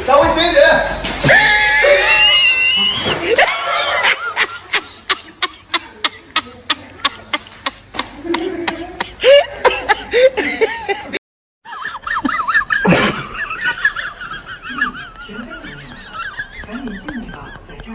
稍微轻一点。赶紧进去吧，在这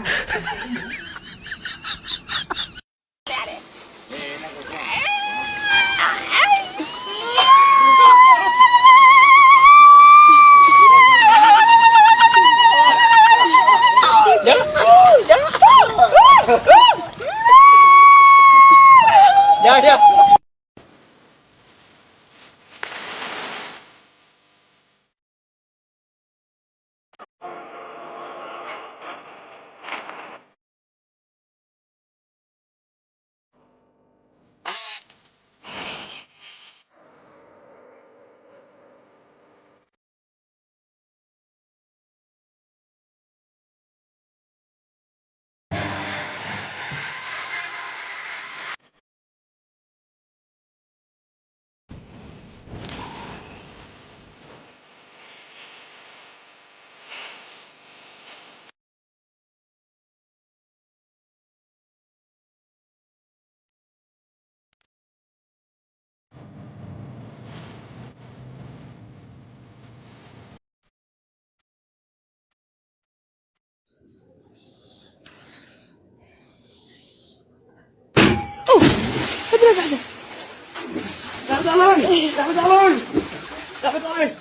儿等着你。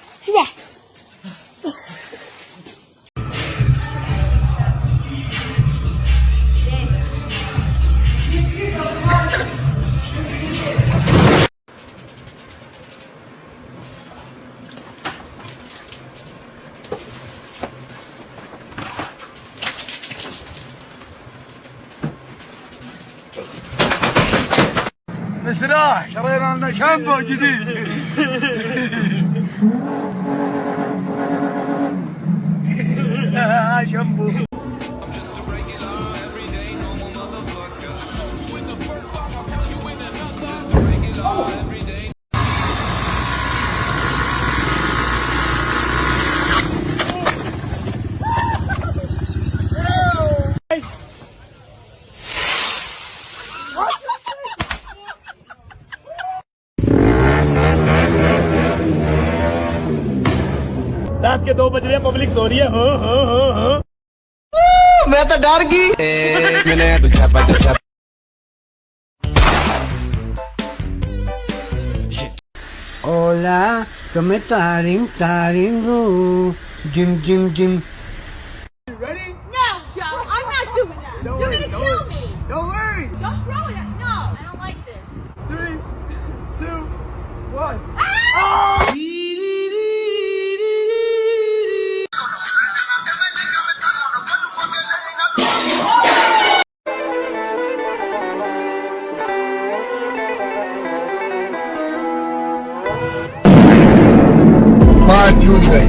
مستراح شرينا لنا شامبو جديد. شامبو. रात के 2 बज रहे हैं, पब्लिक सो रही है। मैं तो डर गई। Hola, come taring Jim Jim. Ready? No, Joe, I'm not doing that. Don't You're worry, gonna don't kill worry. me. Don't worry. Don't throw it at No, I don't like this. 3, 2, 1. बात चूक गई।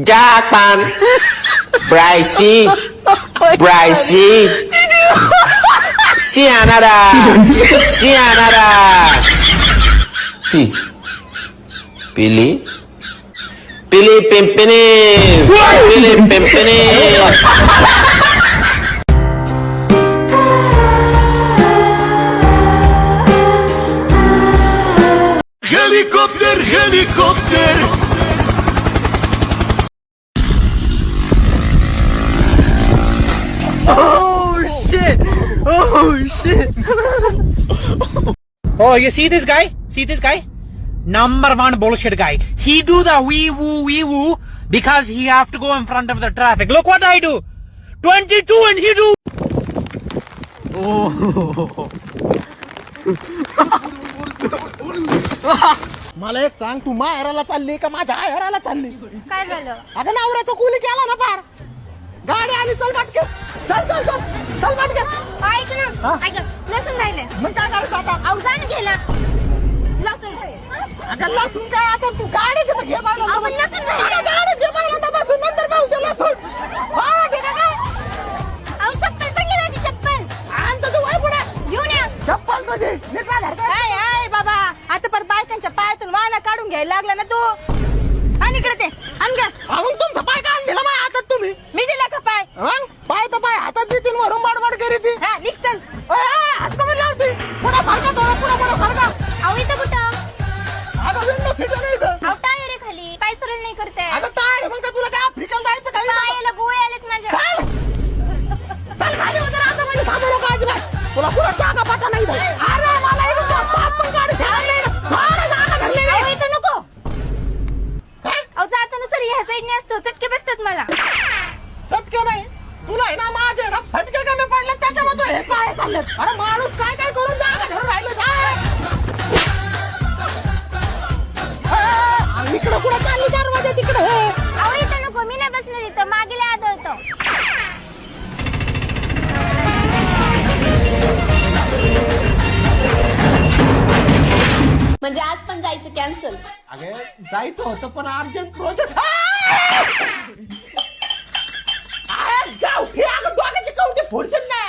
Japan, Bryce, Cianada, Billy Pimpini. Helicopter. Oh shit. Oh, you see this guy? Number 1 bullshit guy. He do the wee woo because he have to go in front of the traffic. Look what I do. 22 and he do. मला एक सांग, तू माहेराला चालली का माझ्या आयराला चालली? काय झालं? अगं नवऱ्याचं कुली केला ना पार. गाडी आली, चल पटकन. चल ऐक लसूण राहिले मग काय करायचं आता? अवसान गेला लसूण अगं लसूण काय आता तू गाडी घे घे बाळा. आपण लसूण राहिले अगं गाडी घे बाळा आता बसून नंतर पाहू ते लसूण. हा घे का काय? अहो चप्पल पडली माझी चप्पल आणतो तू वय पुढे. घेऊन या चप्पल तुझी नीट राहा घरचं. काय आहे बाबा आता पर बायकांच्या पायातून वाना काढून घ्यायला लागला ना तू आणि इकडे ते आण घ्या मग तुमचा पाय का दिला माझ्या हातात तुम्ही? मी दिला का पाय मग पाय तर पाय हातात देतील वरून बाडबाड करी ती. हा निघ चल हात कमी लावते. पुढे सारखा पुढे सारखा. अहो इथं कुठं अगं विंडो सीट नाही इथं. अहो टायर आहे खाली पाय सरळ नाही करते अगं टायर मग का तुला काय आफ्रिकेला जायचं काही नाही? पायाला गोळे आलेत माझ्या चल चल खाली उतर आता म्हणजे थांबू नको अजिबात. तुला पुढे जागा पाटा नाही इथं. अरे मला इथं पाप पण काढ छान नाही ना. थोडं जागा धरली नाही. अहो इथं नको काय अहो जाताना सर ह्या साईडने असतो चटके बसतात मला चटके नाही तुला आहे ना माझे ना फटके कमी पडले त्याच्यामध्ये हे चाळे चालले. अरे माणूस काय काय करून जागा धरून राहिलं जाय. इकडं कुठं चालली दरवाजा तिकडे अहो इथं नको मी नाही बसणार इथं मागेला आदळतो म्हणजे आज पण जायचं कॅन्सल. अगे जायचं होतं पण अर्जंट प्रोजेक्ट. दोघांची कवटी फोडशील ना.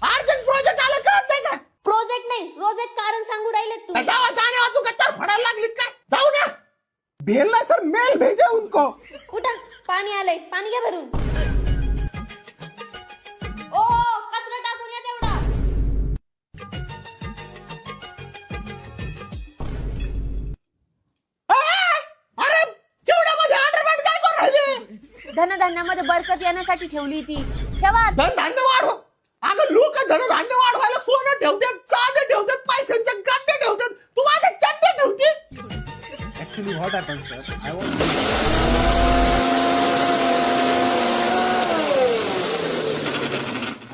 अर्जंट प्रोजेक्ट आलं कळत नाही का? प्रोजेक्ट नाही रोज एक कारण सांगू राहिले तू. जावा जाणे वाचू कच्चार फडायला लागली काय? जाऊ द्या. भेल ना सर मेल भेजे उनको. उठा पाणी आलंय पाणी घ्या भरून. ओ कचरा टाकून या तेवढा. अरे चिवड्यामध्ये अंडरपॅन्ट काय करून राहिले? धनधान्यामध्ये बरकत येण्यासाठी ठेवली ती ठेवा. धनधान्य वाढव. अगं लोक धनधान्य वाढवायला सोनं ठेवतात चांदी ठेवतात पैशांच्या गड्डे ठेवतात. तू माझे चड्डे ठेवते. Actually what happen sir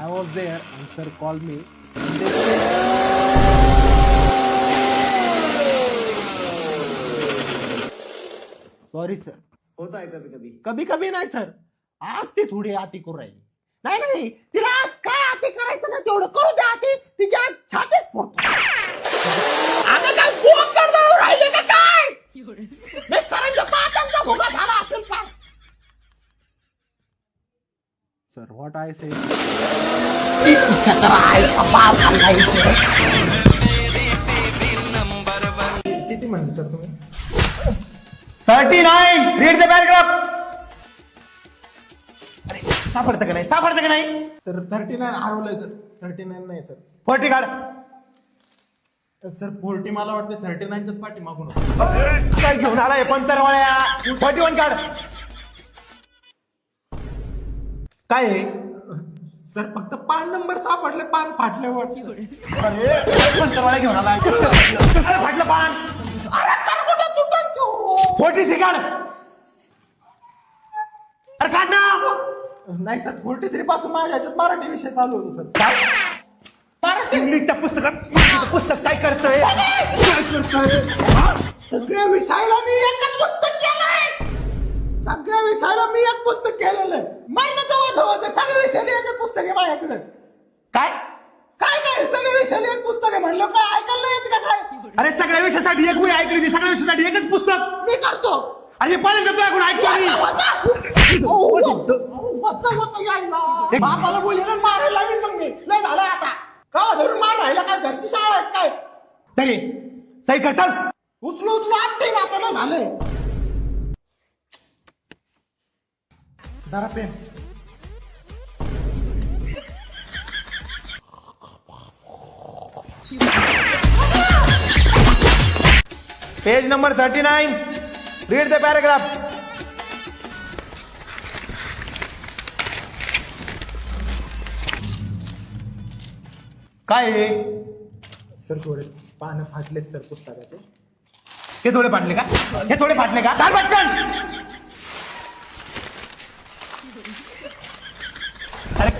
I was there and sir called me. Sorry sir होता है कभी कभी. कभी कभी नाही सर आज ती थोडी आती करू राहिली. नाही नाही तिला आज काय आती करायचं ना तेवढं करू द्या आती. तिच्या आज छातीच फोडतो. अगं काय फोन करता राहिले का काय? नाही सरांच्या पाटांचा भोगा झाला असेल का? सर व्हॉट आय से किती म्हणले सर तुम्ही? 39 रीड द पॅराग्राफ. सापडतं का नाही सापडतं का नाही? सर 39 हरवलंय सर. 39 नाही सर. 40 काढ. सर 40 मला वाटतं 39च्याच पाठी मागून काय घेऊन आलाय पंतरवाळ्या. 41 काढ. काय आहे? सर फक्त 5 नंबर सापडले 5 फाटले वाटतं. अरे पंतरवाळ्या घेऊन आलाय. अरे फाटलं पान. अरे तर कुठं तुटत तू? 43 काढ. अरे काढ ना. नाही सर 43 पासून माझ्या ह्याच्यात मराठी विषय चालू होतो सर. काय इंग्लिशच्या पुस्तक काय करतोय? सगळ्या विषयाला मी एकच पुस्तक केलंय. सगळ्या विषयाला मी एक पुस्तक केलेलं आहे. म्हणलं जवळ सगळ्या विषयाला एकच पुस्तक आहे माझ्याकडे. काय काय काय सगळ्या विषयाला एक पुस्तक आहे म्हणलं काय ऐकायला नाही येत का काय? अरे सगळ्या विषयासाठी एक वही ऐकली होती. सगळ्या विषयासाठी एकच पुस्तक. मी करतो. अरे पहिल्यांदा तो ऐकून ऐकतो मी. बापाला बोलले मारायला लागेल मग मी. नाही झालं आता का धरून मार राहिला काय? घरची शाळा आहे काय? तरी सही करतात. उचलू उचलू आपटे आपल्याला झालंय. जरा pen. Page number 39 read the paragraph. काय आहे? सर थोडे पानं फाटलेत सर पुस्तकाचे. हे थोडे फाटले का? हे थोडे फाटले का? काढ पटकन. अरे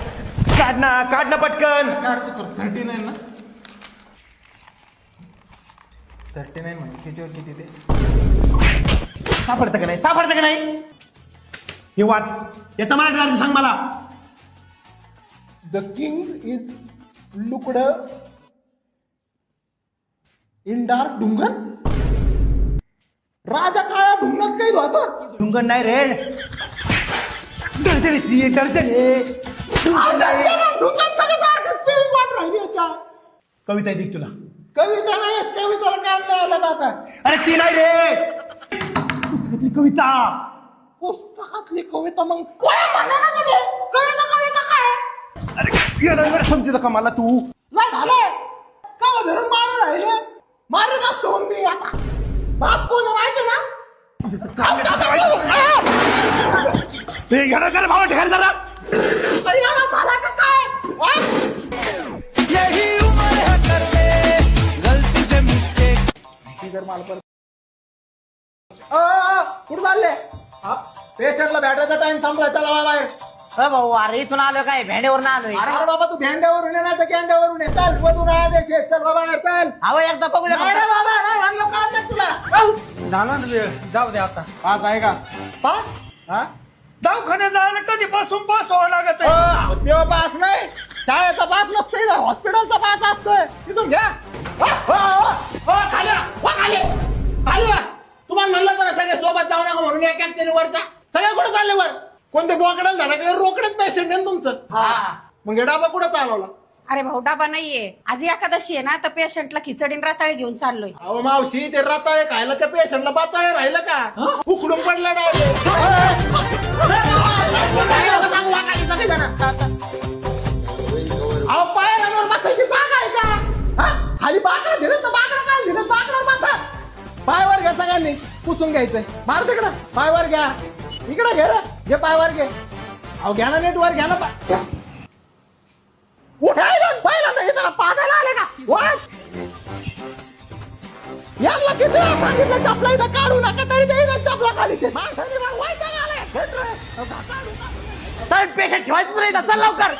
काढ ना पटकन. काढतो सर. 39 ना 39 म्हणजे कितीवर किती ते? सापडतं का नाही? हे वाच. याचा मराठी अर्थ सांग मला. द किंग इज लुकड इंडार ढुंगण राजा काळा ढुंगणात काही होता ढुंगण नाही रे डरजन कविता दिख तुला कविता नाही कविताला काम नाही आलं आता अरे ती नाही रे पुस्तकातली कविता पुस्तकातली कविता मग कविता कविता काय समजू का मला तू नाही झालंय का धरून मारून राहिले मारत असतो मग मी आता बाप कोण माहिती ना भावा ठेर जरा झाला का काय कुठं चालले पेशंटला भेटायचा टाइम संपला चला बाहेर भाऊ अरे इथून आलो काय भेंड्यावर आलोय अरे बाबा तू भेंड्यावरून ये ना तर गेंड्यावरून ये चल वधून राहा चल बाबा यार चल अहो एकदा बघू दे नाही रे बाबा नाही म्हणलं कळत नाही तुला झाला ना वेळ जाऊ दे आता पास आहे का पास हा दवाखान्यात जायला कधीपासून पास व्हावं लागत आहे तेव्हा पास नाही शाळेचा पास नसतोय हॉस्पिटलचा पास असतोय तिथून घ्या खाली तुम्हाला म्हणलं तर सगळे सोबत जाऊ नका म्हणून या कॅन्टीन वरचा सगळे कुठे चालले वर कोणते बोकडाला धडाकडे रोकडेच पेशंट आहे तुमचं मग हे डाबा कुठं चालवला अरे भाऊ डाबा नाहीये आज एकादशी आहे ना तर पेशंटला खिचडी आणि रताळे घेऊन चाललोय अहो मावशी ते रताळे खायला त्या पेशंटला बाचाळे राहिलं का उकडून पडलं अहो पायावर बसायची जागा आहे का खाली बाकडं दिलं तर बाकडं काय दिलं बाकडं बसा पायावर घ्या सगळ्यांनी पुसून घ्यायचंय मार तिकडं पायावर घ्या इकडं घे रे घे पायावर घे अहो घ्या ना नेटवर घ्या ना उठायला पहिल्यांदा हे त्याला पागायला आले का वाट याला किती सांगितलं चपला इथं काढू नका तरी ते इथं चपला काढी ते माणसाने मग वैताग आलाय पेशंट ठेवायचं नाही चल लवकर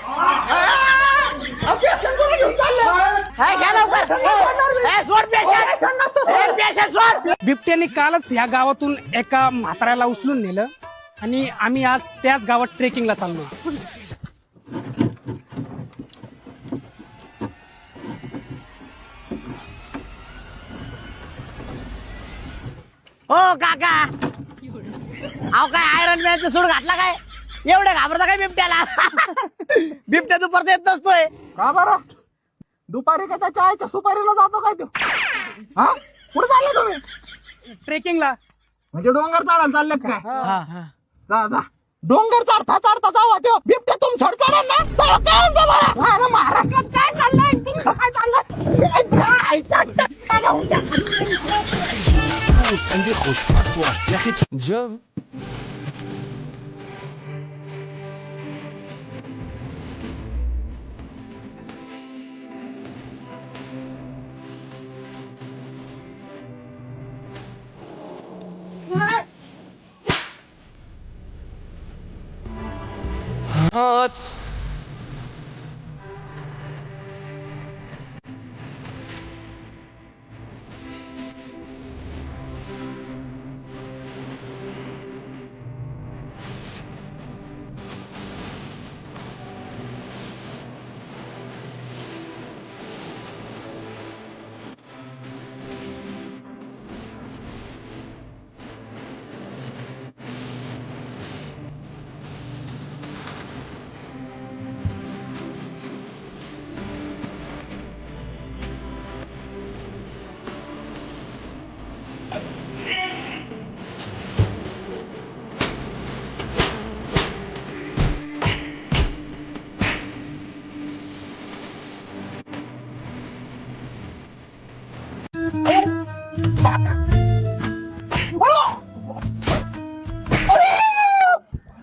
पेशंट कुठे घेऊन चालले घ्या लवकर सोड पेशंट सोड बिबट्याने कालच ह्या गावातून एका म्हाताऱ्याला उचलून नेलं आणि आम्ही आज त्याच गावात ट्रेकिंगला चाललो हो काका अहो काय आयरन मॅनचं सूट घातला काय एवढं घाबरता काय बिबट्याला बिबट्या दुपारचा येत नसतोय का बरं दुपारी का त्या चायच्या सुपारीला जातो काय तो हा कुठे चालले तुम्ही ट्रेकिंगला म्हणजे डोंगर चढायला चालले काय जा जा डोंगर चढता चढता जाऊ तो बिबट्या तुमच्यावर चढेल ना तेव्हा कळून जा मला अरे महाराष्ट्रात काय चाललंय तुमचं काय चाललंय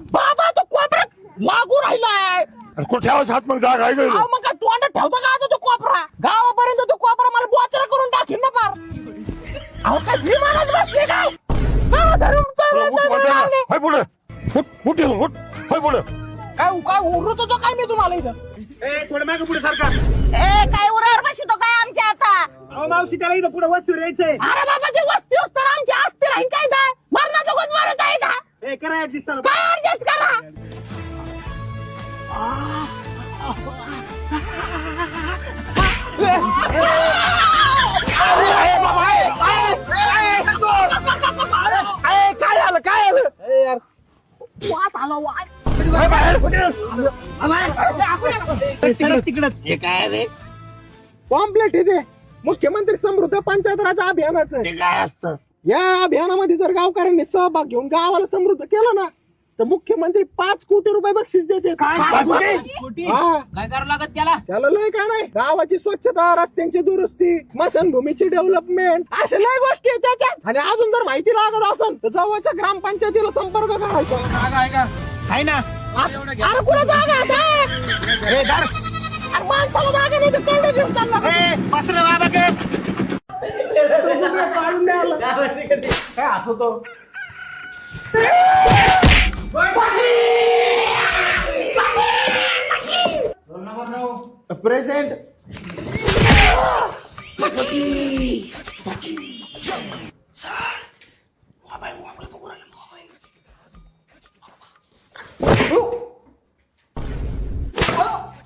बाबा तो कोपऱ्यात लागू राहिलाय कुठे हात मग जागा आहे अहो, मग काय तोंडात ठेवता का आता तो कोपरा गावापर्यंत तो कोपरा मला बोचरा करून टाकीन ना पार अहो काय विमानात बसले काय गाव धरून चालले हाय पुढे उठ हाय पुढे काय काय उरत होतो काय मी तुम्हाला इथं थोडं मागे पुढे सारखा ए काय उरावर बसतो काय आमच्या आता अहो मावशी त्याला इथं पुढे वस्तू यायचंय अरे बाबा ते वस्ती असतं आमची असते राहील काय इथं मरणाचं गोत मारत आहे इथं करा ऍडजस्ट काय ऍडजस्ट करा काय आलं काय आलं वाट आला वाट तिकडच हे काय रे पॉम्पलेट हे ते मुख्यमंत्री समृद्ध पंचायत राज अभियानाचं ते काय असतं या अभियानामध्ये जर गावकऱ्यांनी सहभाग घेऊन गावाला समृद्ध केलं ना तर मुख्यमंत्री 5 कोटी रुपये बक्षीस देते काय करावं लागत त्याला त्याला लय काय नाही गावाची स्वच्छता रस्त्यांची दुरुस्ती स्मशानभूमीची डेव्हलपमेंट अशा लय गोष्टी आहेत त्याच्यात आणि अजून जर माहिती लागत असेल तर जवळच्या ग्रामपंचायतीला संपर्क करायचा आहे ना अरे कुठे जागा आता? अरे माणसाला जागा नाही तर कळलं घेऊन चाललं बसलं बाबा काढून द्यायला काय असं तो प्रेझेंट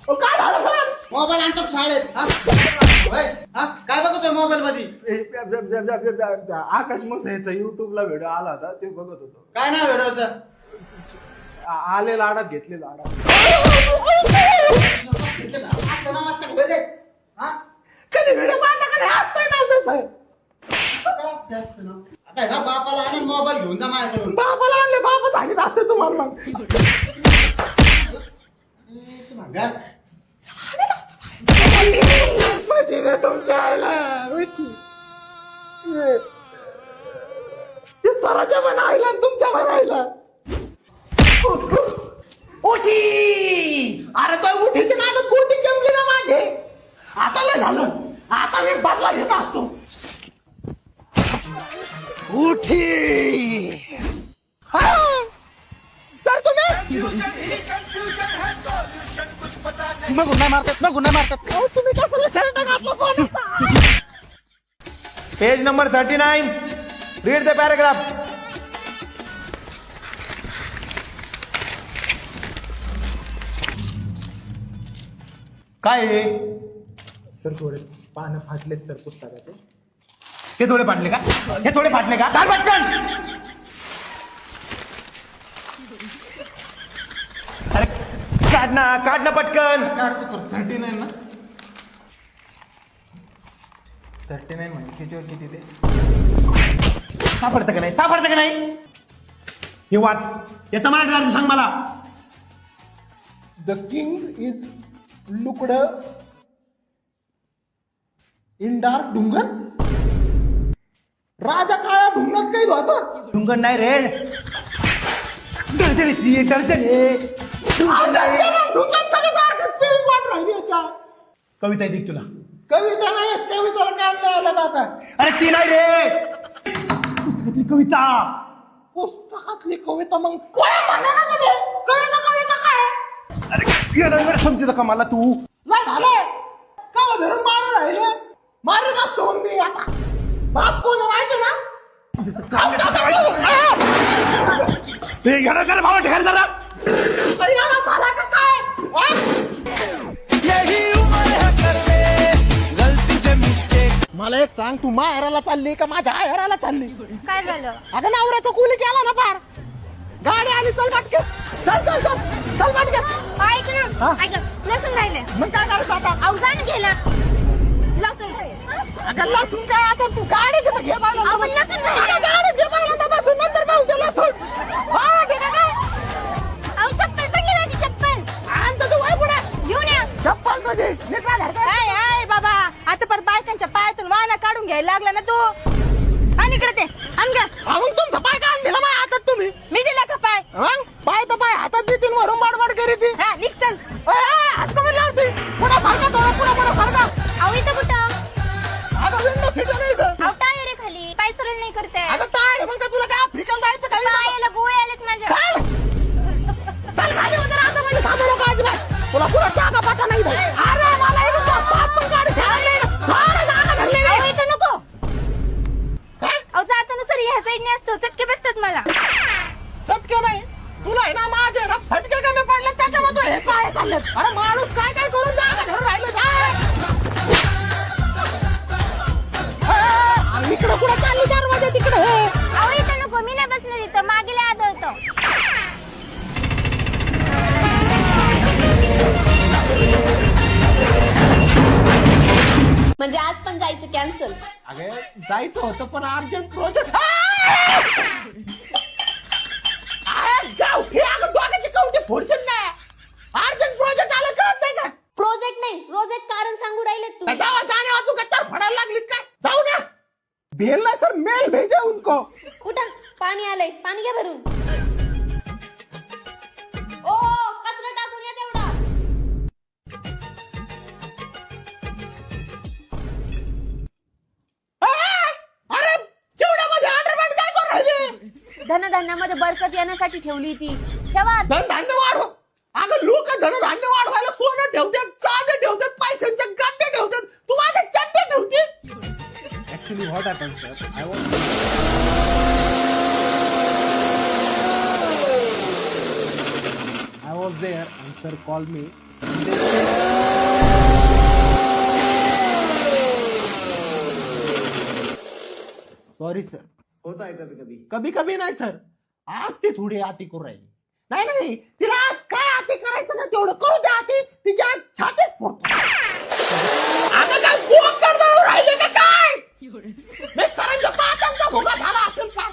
काय झालं सर मोबाईल आणतो शाळेत काय बघतोय मोबाईल मध्ये आकाश मसाईचा युट्यूबला व्हिडिओ आला होता ते बघत होतो काय नाव व्हिडिओचं आले लाडात घेतले लाडात कधी व्हिडिओ आता बापाला आणून मोबाईल घेऊन जा माझ्याकडून बाबाला आणले बाबा सांगित असते तुम्हाला मग तुमच्या आईला सराच्या बनायला तुमच्या बनायला उठी अरे तो उठीची नागत गोटी जमली ना माझे आता नाही झालं आता मी बदला घेत असतो उठी सर तुम्ही मग नाही मारतात तुम्ही कसं शर्ट घातलं सोन्याचा page number 39 read the paragraph काय आहे सर थोडे पानं फाटलेत सर पुस्तकाचे हे थोडे फाटले का हे थोडे फाटले का काढ पटकन अरे काढ ना पटकन काढतो सर 39 ना 39 म्हणजे कितीवर किती ते सापडतं का नाही हे वाच याचा मला अर्थ सांग मला the king is looked in dark डुंगर राजा काळा ढुंगणात काही होता डुंगर नाही रे कविता दिख तुला कविता नाही कविताला काम नाही आलं आता अरे ती नाही रे पुस्तकातली कविता पुस्तकातली कविता मग काय म्हणाला का ते? कविता काय अरे समजू का मला तू नाही झालं का धरून मारून राहिले मारत असतो मग मी आता बाप कोण माहिती ना भावा ठेर जरा कल्याणा झाला का काय मला एक सांग तू माहेराला चालली का माझ्या आयराला चालली काय झालं अगं नवऱ्याचं कुली केला ना पार गाडी आली चल पटके चल पटके ऐक ना ऐक लसूण राहिले मग काय करायचं आता अवजान गेलं लसूण अगं लसूण काय आता तू गाडी घे पाहिलं आपण लसूण राहिले गाडी घे पाहिलं तर बसून नंतर पाहू ते लसूण हा ठीक आहे काय अहो चप्पल पडली माझी चप्पल आणतो तू वय पुढे घेऊन या चप्पल तुझी निघा काय आहे बाबा आता पर बायकांच्या पायातून वाना काढून घ्यायला लागला ना तू आणि इकडे ते आण ग मग तुमचा पाय का दिला माझ्या हातात तुम्ही मी दिला का पाय मग पाय तर पाय हातात देतील वरून बाडबाड करी ती हा निघ चल हात कमी लावते पुन्हा सारखा डोळा पुन्हा सारखा अहो इथं कुठं अगं विंडो सीट नाही इथं अहो टायर आहे खाली पाय सरळ नाही करते अगं टायर मग तुला काय आफ्रिकेला जायचं काय पायाला गोळे आलेत माझ्या चल खाली उतर आता म्हणजे थांबू नको अजिबात तुला पुरा जागा पटा नाही भाई अरे मला इथं पाप पण काढ सारा जागा धरली अहो इथं नको काय अहो जाताना सर ह्या साईडने असतो चटके बसतात मला चटके नाही तुला आहे ना माझे ना फटके कमी पडले त्याच्यामुळे तू हे चाळे चाललेत अरे माणूस काय म्हणजे आज पण जायचं कॅन्सल. अगं जायचं होतं पण अर्जंट प्रोजेक्ट दोघांची कवटी फोडशील ना. अर्जंट प्रोजेक्ट आला कळत नाही का? प्रोजेक्ट नाही, रोज एक कारण सांगू राहिले तुम्ही. जाने वाचू का तर फडायला लागलीत काय? जाऊ ना. भेल ना सर, मेल भेजा उनको. उठा, पाणी आलंय, पाणी घ्या भरून. ओ कचरा टाकून या तेवढा. अरे चिवड्यामध्ये अंडरपॅन्ट काय करून राहिले? धनधान्यामध्ये बरकत येण्यासाठी ठेवली ती. ठेवा. धनधान्य वाढव. अगं लोक धनधान्य वाढवायला सोनं ठेवतात, चांदी ठेवतात, पैशांच्या गड्डे ठेवतात. तू माझे चड्डे ठेवते. Actually what happen sir, I was there and sir called me. Sorry sir. होता है कभी कभी. कभी कभी नाही सर. आज ती थोडी आती करू राहिली. नाही तिला आज काय आती करायचं ना तेवढं करू द्या. आती तिच्या आज छातीच फोडतो. अगं काय पोट करताना राहिले का काय? मी सरांच्या पाचांचा भोगा झाला असेल का?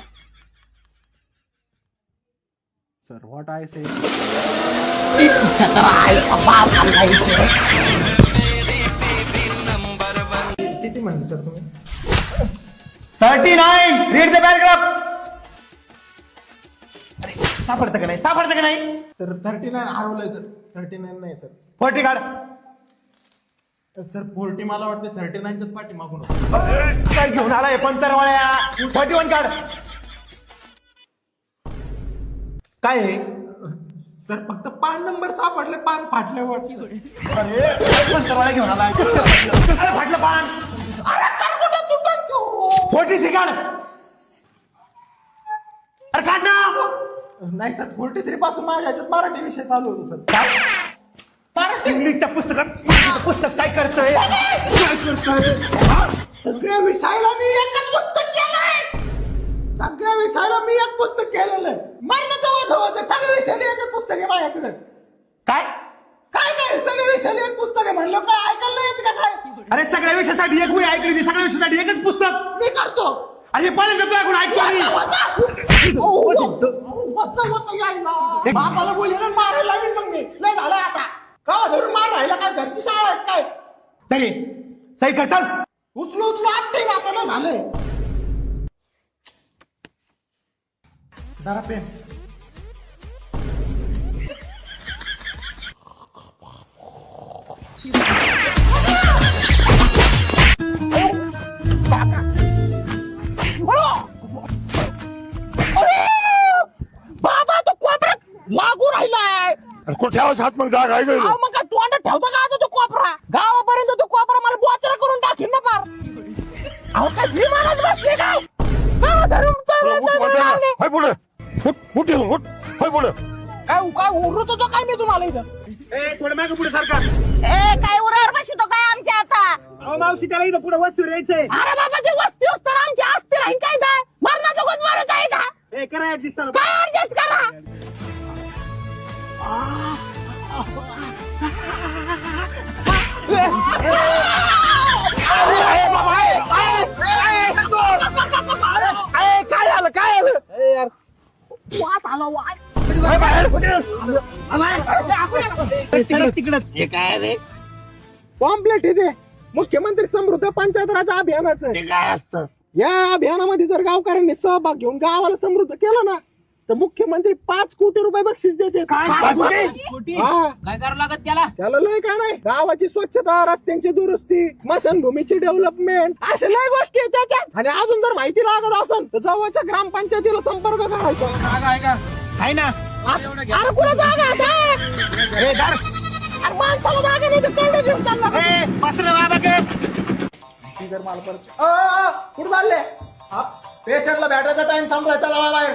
सर व्हॉट आय से किती म्हणले सर तुम्ही? 39. Read the paragraph. सापडतं का नाही? सर 39 हरवलंय सर. 39 नाही सर. 40 काढ. सर 40 मला वाटतं 39च्याच पाठी मागून काय घेऊन आलाय पंतरवाळ्या? 41 काढ. काय आहे? सर फक्त पान नंबर सापडले, पान फाटल्यावर. अरे पंतरवाळ्या घेऊन आलाय. अरे फाटलं पान. अरे काय कुठं तुटत तू? 43 काढ. अरे काढ ना. नाही सर 43 पासून माझ्या ह्याच्यात मराठी विषय चालू होतो सर. इंग्लिशच्या पुस्तक काय करतोय? सगळ्या विषयाला मी एकच पुस्तक केलंय. सगळ्या विषयाला मी एक पुस्तक केलेलं आहे. मरणाचं वाजवायचं सगळ्या विषयाला एकच पुस्तक आहे माझ्याकडे. काय काय सगळ्या विषयाला एक पुस्तक आहे म्हणलं काय ऐकायला येत का काय? अरे सगळ्या विषयासाठी एक वही ऐकली होती. सगळ्या विषयासाठी एकच पुस्तक मी करतो. अरे पहिल्यांदा तो ऐकून ऐकतो मी. होतं यायला. बापाला बोलले मारायला लागेल मग मी. नाही झालं आता. का धरून मार राहिला काय? घरची शाळा आहे काय? तरी सही करतात. उचलू आपटे आपल्याला झालंय. जरा पेन. बाबा तो कोपऱ्यात लागू राहिलाय. ठेवाच हात मग जागा आहे अहो, मग काय तोंडात ठेवता का आता तो कोपरा? गावापर्यंत तो कोपरा मला बोचरा करून टाकेल ना पार. अहो काय विमानात बसले काय? का धरून चाललं आले? पुढे पुढे काय उरत होतो काय मी तुम्हाला इथं? थोडं मागे पुढे सारखा. काय उरावर बसतो काय आमच्या आता? अहो मावशी त्याला इथं पुढे वस्तू द्यायचंय. अरे बाबा ते वस्ती असतं आमची असते राहील काय काय मरणाचं गोद मारत आहे का? करा ऍडजस्ट. काय ऍडजस्ट करा? काय झालं वाट आला वाट. तिकडच हे काय रे? पॉम्पलेट इथे मुख्यमंत्री समृद्ध पंचायत राज अभियानाचं. ते काय असतं? या अभियानामध्ये जर गावकऱ्यांनी सहभाग घेऊन गावाला समृद्ध केलं ना तर मुख्यमंत्री 5 कोटी रुपये बक्षीस देते. काय करावं लागत त्याला? त्याला लय काय नाही. गावाची स्वच्छता, रस्त्यांची दुरुस्ती, स्मशानभूमीची डेव्हलपमेंट अशा लय गोष्टी आहेत त्याच्यात. आणि अजून जर माहिती लागत असेल तर जवळच्या ग्रामपंचायतीला संपर्क करायचा. आहे ना. अरे कुठे जागा आता? अरे माणसाला जागा नाही तर कळलं घेऊन चालला. जर मला परत कुठं चालले? पेशंटला भेटायचा टाइम संपलाय. चला बाहेर.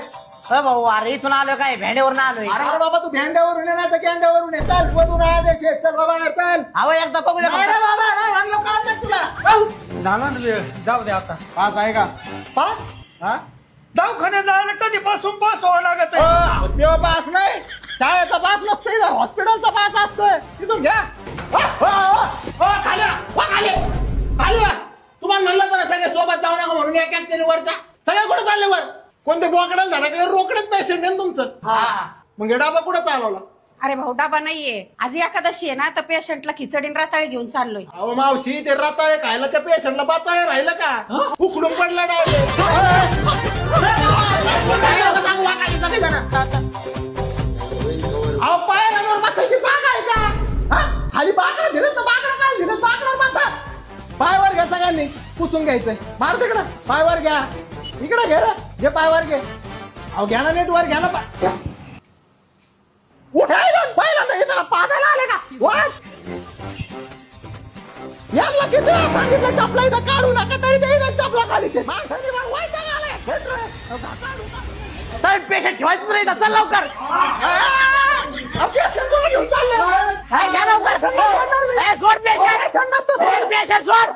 भाऊ अरे इथून आलो काय भेंड्यावरून आलोय. अरे बाबा तू भेंड्यावरून ये नाही तर कॅन्ड्यावरून ये. चल वधून देशे. चल बाबा चल. अहो एकदा बघू द्या. नाही रे बाबा नाही म्हणलं कळत नाही तुला. झाला ना वेळ. जाऊ दे आता. पास आहे का? पास हा दवाखान्यात जायला कधीपासून पास व्हावं लागत आहे. तेव्हा पास नाही. शाळेचा पास नसतोय. हॉस्पिटलचा पास असतोय. तिथून घ्या. खाली खाली खाली म्हणून एक एकट्याने वरचा सगळ्या कुठे चालले वर कोणते बोकडाला धडाकडे रोकडेच पेशंट आहे ना तुमचं मग हे डाबा कुठं चालवला अरे भाऊ डबा नाहीये आज एकादशी आहे ना तर पेशंटला खिचडी आणि रताळे घेऊन चाललोय. अहो मावशी ते रताळे खायला त्या पेशंटला बाचाळे राहिलं का उकडून पडलं डायरेक्ट अहो पायऱ्यांवर बसायची जागा आहे का खाली बाकडं दिलं तर बाकडं काय दिलं बाकडं बसा पायवर घ्या सगळ्यांनी पुसून घ्यायचंय मार तिकडं पायवर घ्या इकडे घे रे घे पायवर घे अहो घ्या ना नेटवर घ्या ना उठायला पहिल्यांदा इथं पादायला आले का वाट याला किती सांगितलं चपला इथं काढू नका तरी ते इथं चपला काढी ते माणसाने मग वैताग आलाय पेशंट ठेवायचंच नाही चल लवकर पेशंट कोण घेऊन चाललं घ्या लवकर सोड पेशंट सोड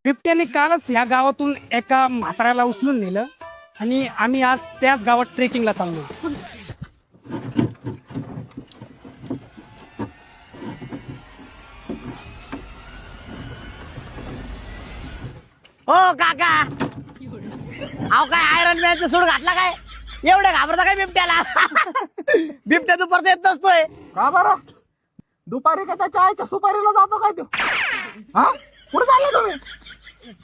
बिबट्याने कालच ह्या गावातून एका म्हाताऱ्याला उचलून नेलं आणि आम्ही आज त्याच गावात ट्रेकिंगला चाललो. हो काका अहो काय आयरन मॅनचं सूट घातला काय एवढं घाबरता काय बिबट्याला बिबट्या दुपारचा येत नसतोय का बरं दुपारी का त्या चायच्या सुपारीला जातो काय तो हा कुठे चालले तुम्ही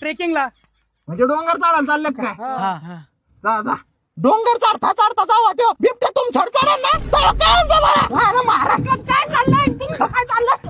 ट्रेकिंगला. म्हणजे डोंगर चढायला चालले काय जा जा डोंगर चढता चढता जाऊ त्यो बिबट्या तुमच्यावर चढेल ना तेव्हा कळून जा मला अरे महाराष्ट्रात काय चाललंय तुमचं काय चाललंय